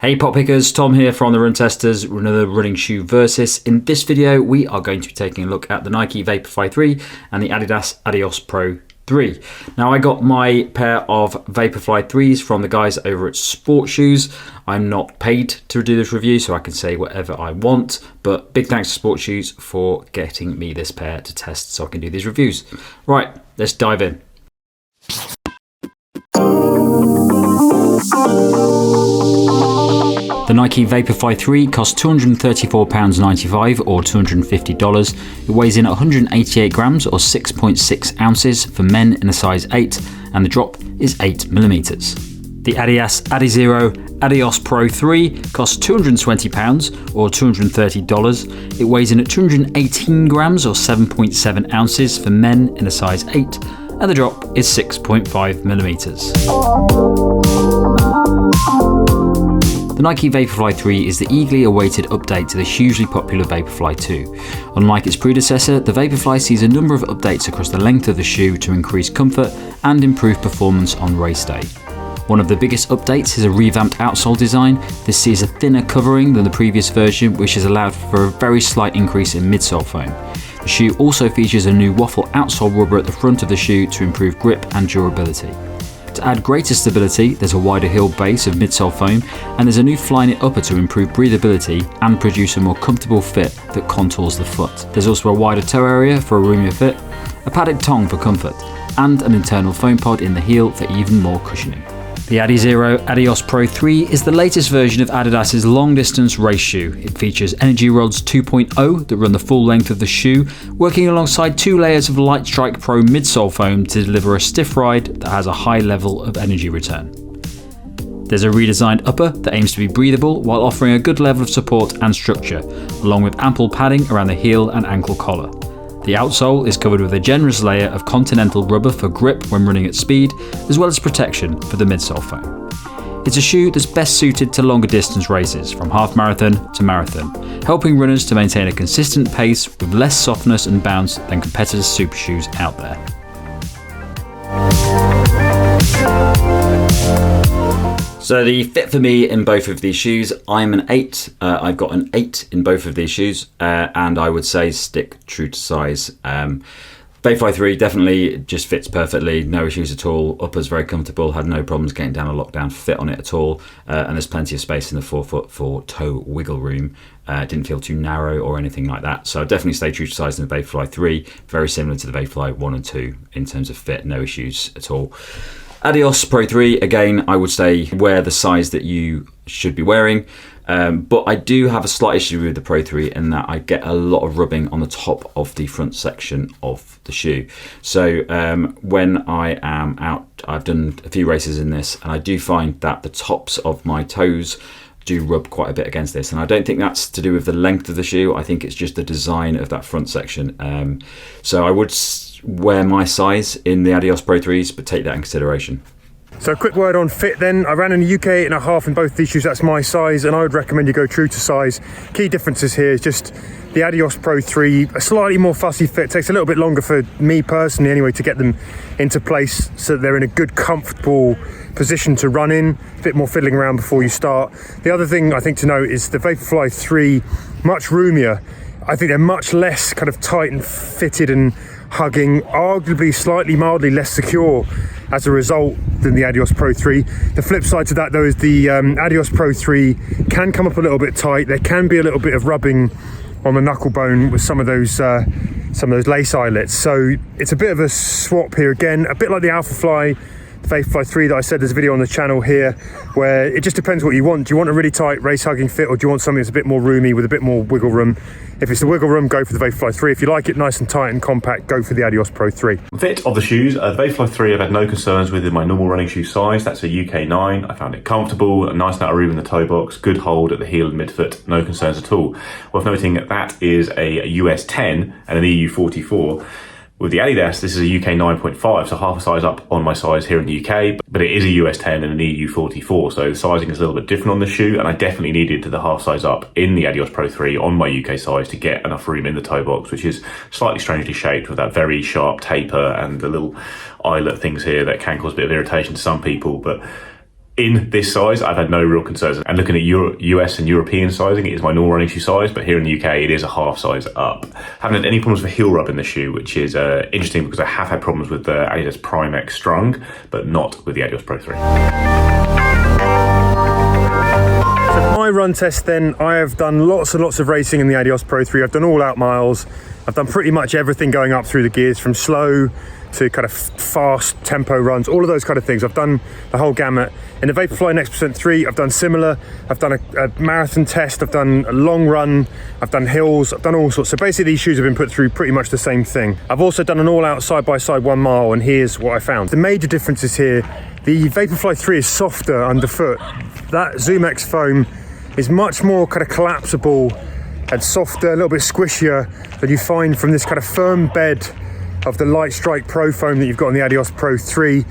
Hey pop pickers, Tom here from the Run Testers with another running shoe versus. In this video we are going to be taking a look at the Nike Vaporfly 3 and the Adidas Adios Pro 3. Now I got my pair of Vaporfly 3s from the guys over at Sport Shoes. I'm not paid to do this review so I can say whatever I want, but big thanks to Sport Shoes for getting me this pair to test so I can do these reviews. Right, let's dive in. The Nike Vaporfly 3 costs £234.95 or $250. It weighs in at 188 grams or 6.6 ounces for men in a size 8, and the drop is 8mm. The Adidas Adios Pro 3 costs £220 or $230. It weighs in at 218 grams or 7.7 ounces for men in a size 8, and the drop is 6.5mm. The Nike Vaporfly 3 is the eagerly awaited update to the hugely popular Vaporfly 2. Unlike its predecessor, the Vaporfly sees a number of updates across the length of the shoe to increase comfort and improve performance on race day. One of the biggest updates is a revamped outsole design. This sees a thinner covering than the previous version, which has allowed for a very slight increase in midsole foam. The shoe also features a new waffle outsole rubber at the front of the shoe to improve grip and durability. To add greater stability, there's a wider heel base of midsole foam, and there's a new Flyknit upper to improve breathability and produce a more comfortable fit that contours the foot. There's also a wider toe area for a roomier fit, a padded tongue for comfort, and an internal foam pod in the heel for even more cushioning. The Adios Pro 3 is the latest version of Adidas's long-distance race shoe. It features Energyrods 2.0 that run the full length of the shoe, working alongside 2 layers of Lightsrike Pro midsole foam to deliver a stiff ride that has a high level of energy return. There's a redesigned upper that aims to be breathable while offering a good level of support and structure, along with ample padding around the heel and ankle collar. The outsole is covered with a generous layer of continental rubber for grip when running at speed, as well as protection for the midsole foam. It's a shoe that's best suited to longer distance races, from half marathon to marathon, helping runners to maintain a consistent pace with less softness and bounce than competitors' super shoes out there. So the fit for me in both of these shoes, I'm an 8. I've got an 8 in both of these shoes, and I would say stick true to size. Vaporfly 3 definitely just fits perfectly, no issues at all. Upper's very comfortable, had no problems getting down a lockdown fit on it at all, and there's plenty of space in the forefoot for toe wiggle room. Didn't feel too narrow or anything like that, so definitely stay true to size in the Vaporfly 3, very similar to the Vaporfly 1 and 2 in terms of fit, no issues at all. Adios Pro 3, again, I would say wear the size that you should be wearing, but I do have a slight issue with the Pro 3 in that I get a lot of rubbing on the top of the front section of the shoe. So when I am out, I've done a few races in this, and I do find that the tops of my toes do rub quite a bit against this, and I don't think that's to do with the length of the shoe. I think it's just the design of that front section. So I would wear my size in the Adios Pro 3s, but take that in consideration. So a quick word on fit then. I ran in the UK 8.5 in both these shoes, that's my size, and I would recommend you go true to size. Key differences here is just the Adios Pro 3, a slightly more fussy fit, takes a little bit longer for me personally anyway to get them into place so that they're in a good comfortable position to run in, a bit more fiddling around before you start. The other thing I think to note is the Vaporfly 3, much roomier. I think they're much less kind of tight and fitted and hugging, arguably slightly mildly less secure as a result than the Adios Pro 3. The flip side to that though is the Adios Pro 3 can come up a little bit tight. There can be a little bit of rubbing on the knuckle bone with some of those lace eyelets. So it's a bit of a swap here again, a bit like the Vaporfly 3 that I said there's a video on the channel here, where it just depends what you want. Do you want a really tight race hugging fit, or do you want something that's a bit more roomy with a bit more wiggle room? If it's the wiggle room, go for the Vaporfly 3. If you like it nice and tight and compact, go for the Adios Pro 3. Fit of the shoes, the Vaporfly 3 I've had no concerns with in my normal running shoe size. That's a UK 9. I found it comfortable, a nice amount of room in the toe box, good hold at the heel and midfoot, no concerns at all. Worth noting that is a US 10 and an EU 44. With the Adidas, this is a UK 9.5, so half a size up on my size here in the UK, but it is a US 10 and an EU 44, so the sizing is a little bit different on the shoe, and I definitely needed the half size up in the Adios Pro 3 on my UK size to get enough room in the toe box, which is slightly strangely shaped with that very sharp taper and the little eyelet things here that can cause a bit of irritation to some people, but in this size, I've had no real concerns. And looking at US and European sizing, it is my normal running shoe size, but here in the UK, it is a half size up. Haven't had any problems with heel rub in the shoe, which is interesting because I have had problems with the Adidas Prime X Strung, but not with the Adios Pro 3. So my run test then, I have done lots and lots of racing in the Adios Pro 3. I've done all out miles. I've done pretty much everything going up through the gears, from slow to kind of fast tempo runs, all of those kind of things. I've done the whole gamut. In the Vaporfly Next% 3, I've done similar. I've done a marathon test, I've done a long run, I've done hills, I've done all sorts. So basically these shoes have been put through pretty much the same thing. I've also done an all-out side-by-side 1 mile, and here's what I found. The major differences here, the Vaporfly 3 is softer underfoot. That Zoom X foam is much more kind of collapsible and softer, a little bit squishier than you find from this kind of firm bed of the Lightsrike Pro foam that you've got on the Adios Pro 3.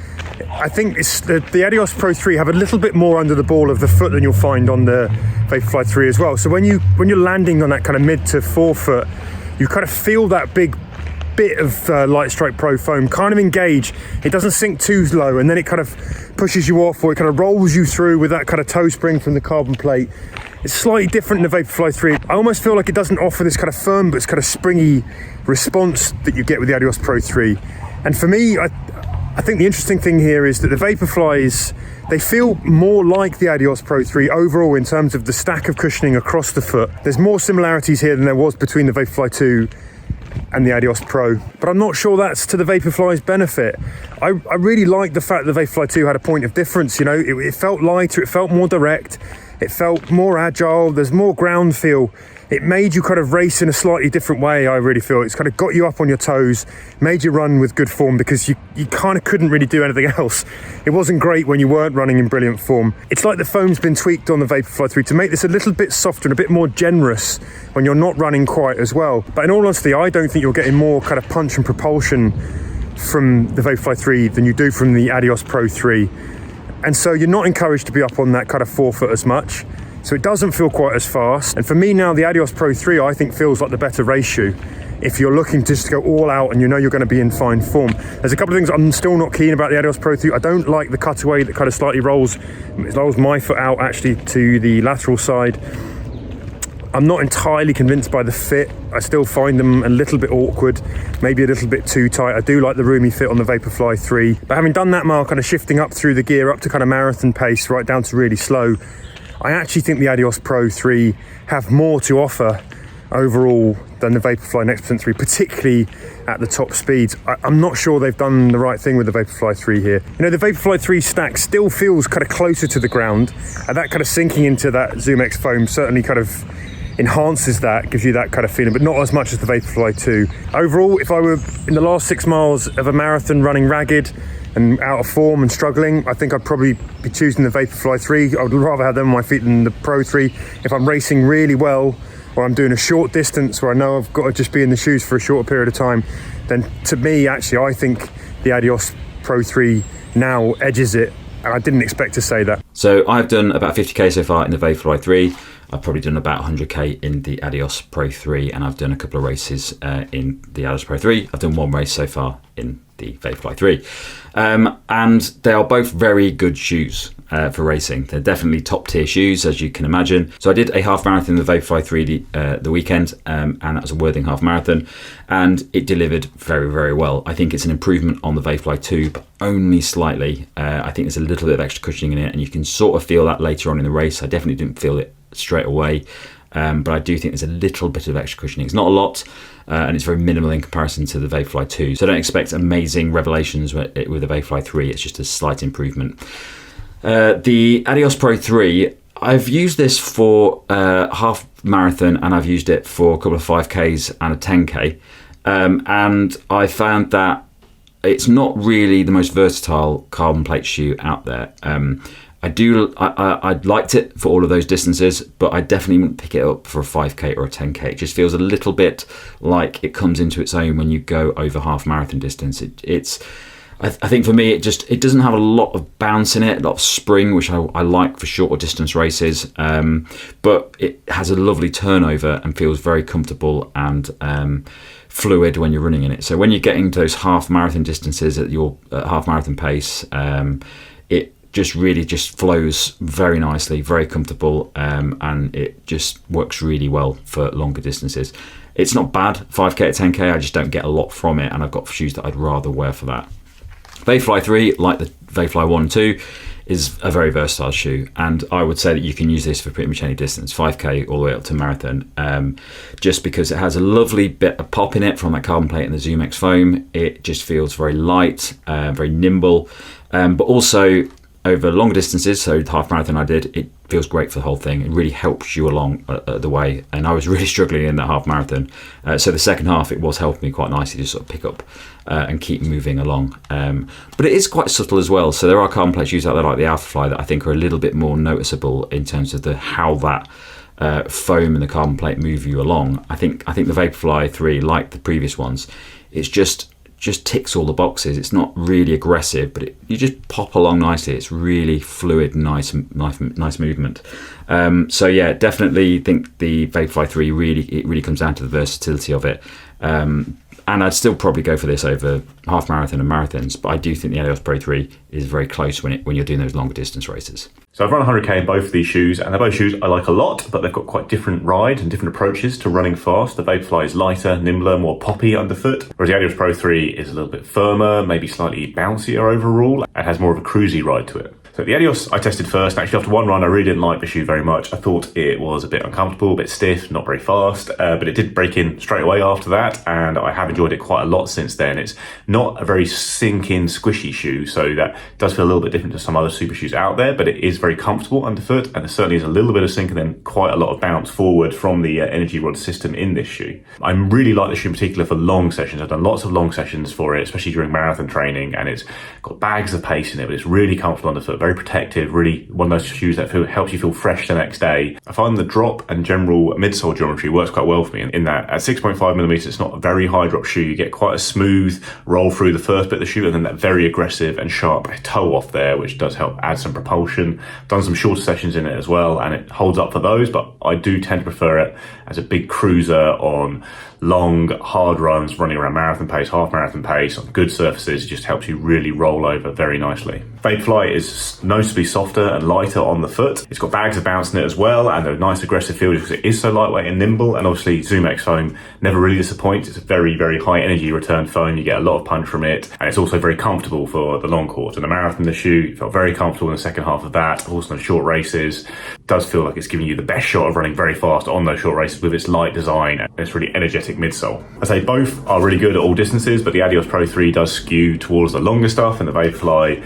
I think it's the Adios Pro 3 have a little bit more under the ball of the foot than you'll find on the Vaporfly 3 as well. So when you're landing on that kind of mid to forefoot, you kind of feel that big bit of Lightsrike Pro foam kind of engage. It doesn't sink too low, and then it kind of pushes you off, or it kind of rolls you through with that kind of toe spring from the carbon plate. It's slightly different in the Vaporfly 3. I almost feel like it doesn't offer this kind of firm but kind of springy response that you get with the Adios Pro 3. And for me, I think the interesting thing here is that the Vaporflies, they feel more like the Adios Pro 3 overall in terms of the stack of cushioning across the foot. There's more similarities here than there was between the Vaporfly 2 and the Adios Pro, but I'm not sure that's to the Vaporfly's benefit. I really like the fact that the Vaporfly 2 had a point of difference. You know, it felt lighter, it felt more direct, it felt more agile, there's more ground feel. It made you kind of race in a slightly different way, I really feel. It's kind of got you up on your toes, made you run with good form, because you kind of couldn't really do anything else. It wasn't great when you weren't running in brilliant form. It's like the foam's been tweaked on the Vaporfly 3 to make this a little bit softer and a bit more generous when you're not running quite as well. But in all honesty, I don't think you're getting more kind of punch and propulsion from the Vaporfly 3 than you do from the Adios Pro 3. And so you're not encouraged to be up on that kind of forefoot as much. So it doesn't feel quite as fast. And for me now, the Adios Pro 3, I think, feels like the better race shoe if you're looking just to go all out and you know you're going to be in fine form. There's a couple of things I'm still not keen about the Adios Pro 3. I don't like the cutaway that kind of slightly rolls my foot out actually to the lateral side. I'm not entirely convinced by the fit. I still find them a little bit awkward, maybe a little bit too tight. I do like the roomy fit on the Vaporfly 3. But having done that mile, kind of shifting up through the gear, up to kind of marathon pace, right down to really slow, I actually think the Adios Pro 3 have more to offer overall than the Vaporfly Next% 3, particularly at the top speeds. I'm not sure they've done the right thing with the Vaporfly 3 here. You know, the Vaporfly 3 stack still feels kind of closer to the ground, and that kind of sinking into that Zoom X foam certainly kind of enhances that, gives you that kind of feeling, but not as much as the Vaporfly 2. Overall, if I were in the last 6 miles of a marathon running ragged and out of form and struggling, I think I'd probably be choosing the Vaporfly 3. I would rather have them on my feet than the Pro 3. If I'm racing really well, or I'm doing a short distance where I know I've got to just be in the shoes for a shorter period of time, then to me, actually, I think the Adios Pro 3 now edges it. And I didn't expect to say that. So I've done about 50k so far in the Vaporfly 3. I've probably done about 100k in the Adios Pro 3, and I've done a couple of races in the Adios Pro 3. I've done 1 race so far in the Vaporfly 3. And they are both very good shoes for racing. They're definitely top tier shoes, as you can imagine. So I did a half marathon in the Vaporfly 3 the weekend, and that was a Worthing half marathon, and it delivered very, very well. I think it's an improvement on the Vaporfly 2, but only slightly. I think there's a little bit of extra cushioning in it, and you can sort of feel that later on in the race. I definitely didn't feel it straight away, but I do think there's a little bit of extra cushioning. It's not a lot, and it's very minimal in comparison to the Vaporfly 2. So don't expect amazing revelations with the Vaporfly 3. It's just a slight improvement. The Adios Pro 3, I've used this for half marathon, and I've used it for a couple of 5Ks and a 10K, and I found that it's not really the most versatile carbon plate shoe out there. I liked it for all of those distances, but I definitely wouldn't pick it up for a 5K or a 10K. It just feels a little bit like it comes into its own when you go over half marathon distance. I think for me, it doesn't have a lot of bounce in it, a lot of spring, which I like for shorter distance races, but it has a lovely turnover and feels very comfortable and fluid when you're running in it. So when you're getting to those half marathon distances at your half marathon pace, it just really just flows very nicely, very comfortable, and it just works really well for longer distances. It's not bad, 5k to 10k, I just don't get a lot from it, and I've got shoes that I'd rather wear for that. Vaporfly 3, like the Vaporfly 1 and 2, is a very versatile shoe, and I would say that you can use this for pretty much any distance, 5k all the way up to marathon, just because it has a lovely bit of pop in it from that carbon plate and the ZoomX foam. It just feels very light, very nimble, but also over longer distances, so the half marathon I did, it feels great for the whole thing. It really helps you along the way, and I was really struggling in that half marathon, so the second half it was helping me quite nicely to sort of pick up and keep moving along, but it is quite subtle as well. So there are carbon plate shoes out there like the Alphafly that I think are a little bit more noticeable in terms of how that foam and the carbon plate move you along. I think the Vaporfly 3, like the previous ones, it's just ticks all the boxes. It's not really aggressive, but you just pop along nicely. It's really fluid, nice movement. So yeah, definitely think the Vaporfly 3 really comes down to the versatility of it. And I'd still probably go for this over half marathon and marathons, but I do think the Adios Pro 3 is very close when you're doing those longer distance races. So I've run 100k in both of these shoes, and they're both shoes I like a lot, but they've got quite different rides and different approaches to running fast. The Vaporfly is lighter, nimbler, more poppy underfoot, whereas the Adios Pro 3 is a little bit firmer, maybe slightly bouncier overall, and has more of a cruisy ride to it. So the Adios I tested first, and actually after one run I really didn't like the shoe very much. I thought it was a bit uncomfortable, a bit stiff, not very fast, but it did break in straight away after that, and I have enjoyed it quite a lot since then. It's not a very sink-in, squishy shoe, so that does feel a little bit different to some other super shoes out there, but it is very comfortable underfoot, and there certainly is a little bit of sink and then quite a lot of bounce forward from the Energyrods system in this shoe. I really like this shoe in particular for long sessions. I've done lots of long sessions for it, especially during marathon training, and it's got bags of pace in it, but it's really comfortable underfoot, very protective, really one of those shoes that helps you feel fresh the next day. I find the drop and general midsole geometry works quite well for me in that at 6.5 millimeters, it's not a very high drop shoe. You get quite a smooth roll through the first bit of the shoe, and then that very aggressive and sharp toe off there, which does help add some propulsion. I've done some shorter sessions in it as well, and it holds up for those, but I do tend to prefer it as a big cruiser on long, hard runs, running around marathon pace, half marathon pace, on good surfaces. It just helps you really roll over very nicely. Vaporfly is noticeably softer and lighter on the foot. It's got bags of bounce in it as well, and a nice aggressive feel because it is so lightweight and nimble, and obviously ZoomX foam never really disappoints. It's a very, very high energy return foam. You get a lot of punch from it, and it's also very comfortable for the long course. And the marathon, the shoe felt very comfortable in the second half of that. Also in short races, it does feel like it's giving you the best shot of running very fast on those short races with its light design and its really energetic midsole. I say both are really good at all distances, but the Adios Pro 3 does skew towards the longer stuff, and the Vaporfly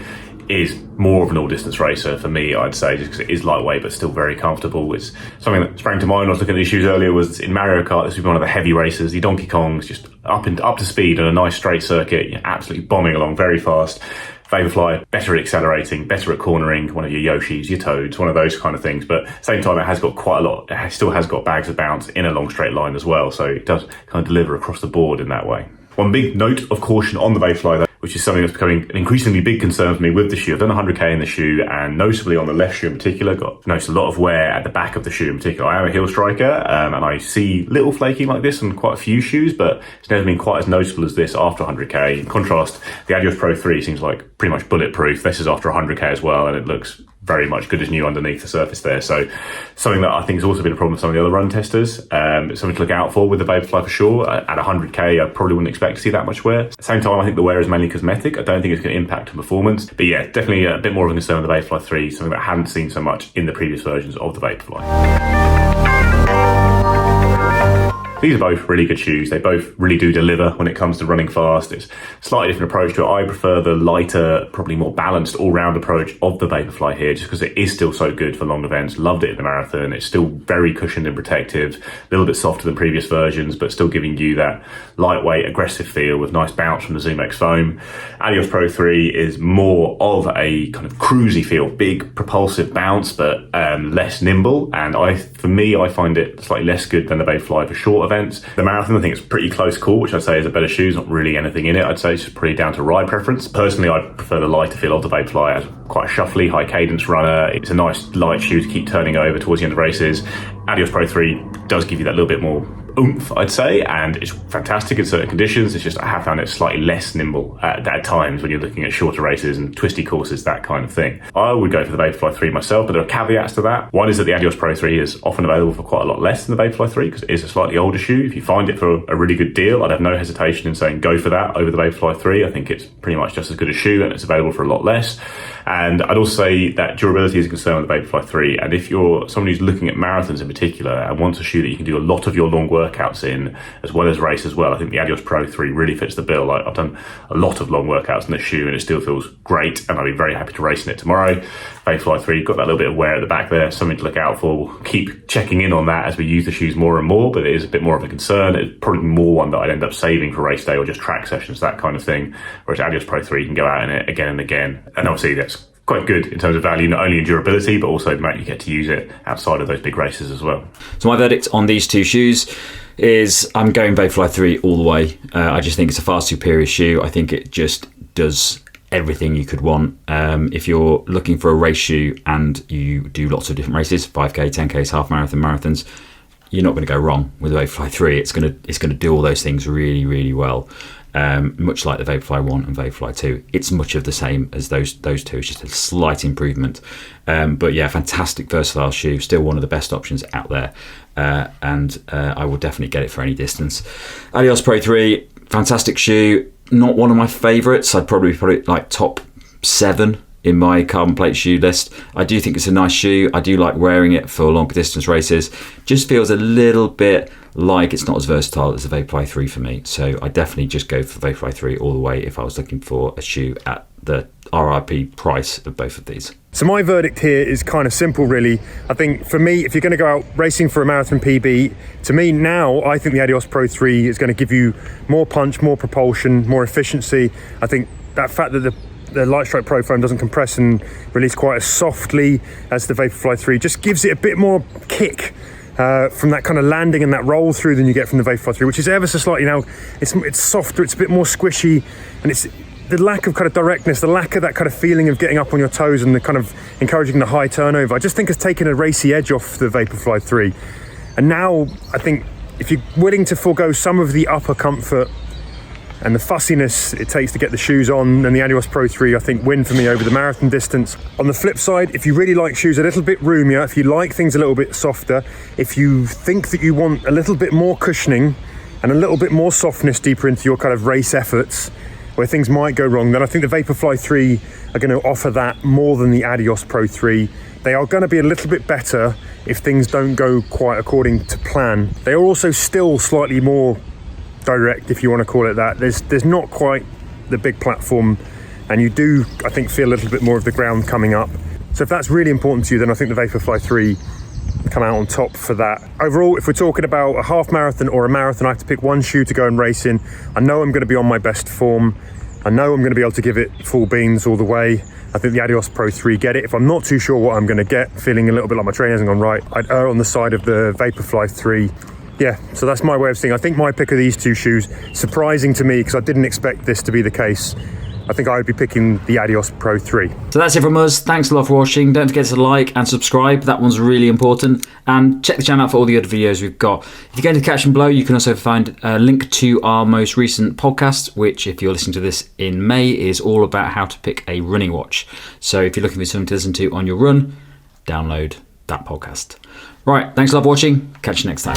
is more of an all-distance racer for me, I'd say, just because it is lightweight but still very comfortable. It's something that sprang to mind when I was looking at these shoes earlier was in Mario Kart. This would be one of the heavy races, the Donkey Kongs, just up to speed on a nice straight circuit, you're absolutely bombing along very fast. Vaporfly, better at accelerating, better at cornering, one of your Yoshis, your Toads, one of those kind of things. But at the same time, it has got quite a lot, it still has got bags of bounce in a long straight line as well. So it does kind of deliver across the board in that way. One big note of caution on the Vaporfly though, which is something that's becoming an increasingly big concern for me with the shoe. I've done 100k in the shoe, and noticeably on the left shoe in particular, noticed a lot of wear at the back of the shoe in particular. I am a heel striker, and I see little flaking like this on quite a few shoes, but it's never been quite as noticeable as this after 100k. In contrast, the Adios Pro 3 seems like pretty much bulletproof. This is after 100k as well, and it looks very much good as new underneath the surface there. So something that I think has also been a problem with some of the other run testers. Something to look out for with the Vaporfly for sure. At 100k, I probably wouldn't expect to see that much wear. At the same time, I think the wear is mainly cosmetic. I don't think it's going to impact on performance. But yeah, definitely a bit more of a concern with the Vaporfly 3, something that I hadn't seen so much in the previous versions of the Vaporfly. These are both really good shoes. They both really do deliver when it comes to running fast. It's a slightly different approach to it. I prefer the lighter, probably more balanced all-round approach of the Vaporfly here, just because it is still so good for long events. Loved it in the marathon. It's still very cushioned and protective, a little bit softer than previous versions, but still giving you that lightweight, aggressive feel with nice bounce from the ZoomX foam. Adios Pro 3 is more of a kind of cruisy feel, big propulsive bounce, but less nimble. And for me, I find it slightly less good than the Vaporfly for short events. The marathon, I think it's a pretty close call, which I'd say is a better shoe. There's not really anything in it. I'd say it's just pretty down to ride preference. Personally, I prefer the lighter feel of the Vaporfly as quite a shuffly, high cadence runner. It's a nice light shoe to keep turning over towards the end of races. Adios Pro 3 does give you that little bit more oomph, I'd say, and it's fantastic in certain conditions. It's just I have found it slightly less nimble at times when you're looking at shorter races and twisty courses, that kind of thing. I would go for the Vaporfly 3 myself, but there are caveats to that. One is that the Adios Pro 3 is often available for quite a lot less than the Vaporfly 3 because it is a slightly older shoe. If you find it for a really good deal, I'd have no hesitation in saying go for that over the Vaporfly 3. I think it's pretty much just as good a shoe and it's available for a lot less. And I'd also say that durability is a concern with the Vaporfly 3. And if you're somebody who's looking at marathons in particular and wants a shoe that you can do a lot of your long workouts in, as well as race as well, I think the Adios Pro 3 really fits the bill. I've done a lot of long workouts in this shoe and it still feels great. And I'll be very happy to race in it tomorrow. Vaporfly 3, got that little bit of wear at the back there, something to look out for. We'll keep checking in on that as we use the shoes more and more, but it is a bit more of a concern. It's probably more one that I'd end up saving for race day or just track sessions, that kind of thing. Whereas Adios Pro 3 can go out in it again and again. And obviously that's quite good in terms of value, not only in durability, but also the amount you get to use it outside of those big races as well. So my verdict on these two shoes is I'm going Vaporfly 3 all the way. I just think it's a far superior shoe. I think it just does everything you could want. If you're looking for a race shoe and you do lots of different races, 5K, 10Ks, half marathon, marathons, you're not going to go wrong with the Vaporfly 3. It's going to do all those things really, really well. Much like the Vaporfly 1 and Vaporfly 2. It's much of the same as those two. It's just a slight improvement. But yeah, fantastic versatile shoe. Still one of the best options out there. And I will definitely get it for any distance. Adios Pro 3, fantastic shoe. Not one of my favourites. I'd probably put it like top 7 in my carbon plate shoe list. I do think it's a nice shoe. I do like wearing it for longer distance races. Just feels a little bit like it's not as versatile as the Vaporfly 3 for me. So I definitely just go for Vaporfly 3 all the way if I was looking for a shoe at the RRP price of both of these. So my verdict here is kind of simple, really. I think for me, if you're going to go out racing for a marathon PB, to me now, I think the Adios Pro 3 is going to give you more punch, more propulsion, more efficiency. I think that fact that the Lightsrike Pro foam doesn't compress and release quite as softly as the Vaporfly 3 just gives it a bit more kick from that kind of landing and that roll through than you get from the Vaporfly 3, which is ever so slightly now. It's softer, it's a bit more squishy, and it's the lack of kind of directness, the lack of that kind of feeling of getting up on your toes and the kind of encouraging the high turnover, I just think has taken a racy edge off the Vaporfly 3. And now I think if you're willing to forego some of the upper comfort and the fussiness it takes to get the shoes on, then the Adios Pro 3 I think win for me over the marathon distance. On the flip side, if you really like shoes a little bit roomier, if you like things a little bit softer, if you think that you want a little bit more cushioning and a little bit more softness deeper into your kind of race efforts where things might go wrong, then I think the Vaporfly 3 are going to offer that more than the Adios Pro 3. They are going to be a little bit better if things don't go quite according to plan. They are also still slightly more direct, if you want to call it that. There's not quite the big platform, and you do, I think, feel a little bit more of the ground coming up. So if that's really important to you, then I think the Vaporfly 3 come out on top for that. Overall, if we're talking about a half marathon or a marathon, I have to pick one shoe to go and race in. I know I'm going to be on my best form. I know I'm going to be able to give it full beans all the way. I think the Adios Pro 3 get it. If I'm not too sure what I'm going to get, feeling a little bit like my training hasn't gone right, I'd err on the side of the Vaporfly 3. Yeah, so that's my way of seeing. I think my pick of these two shoes, surprising to me because I didn't expect this to be the case. I think I would be picking the Adios Pro 3. So that's it from us. Thanks a lot for watching. Don't forget to like and subscribe. That one's really important. And check the channel out for all the other videos we've got. If you go into the caption below, you can also find a link to our most recent podcast, which, if you're listening to this in May, is all about how to pick a running watch. So if you're looking for something to listen to on your run, download that podcast. Right, thanks a lot for watching. Catch you next time.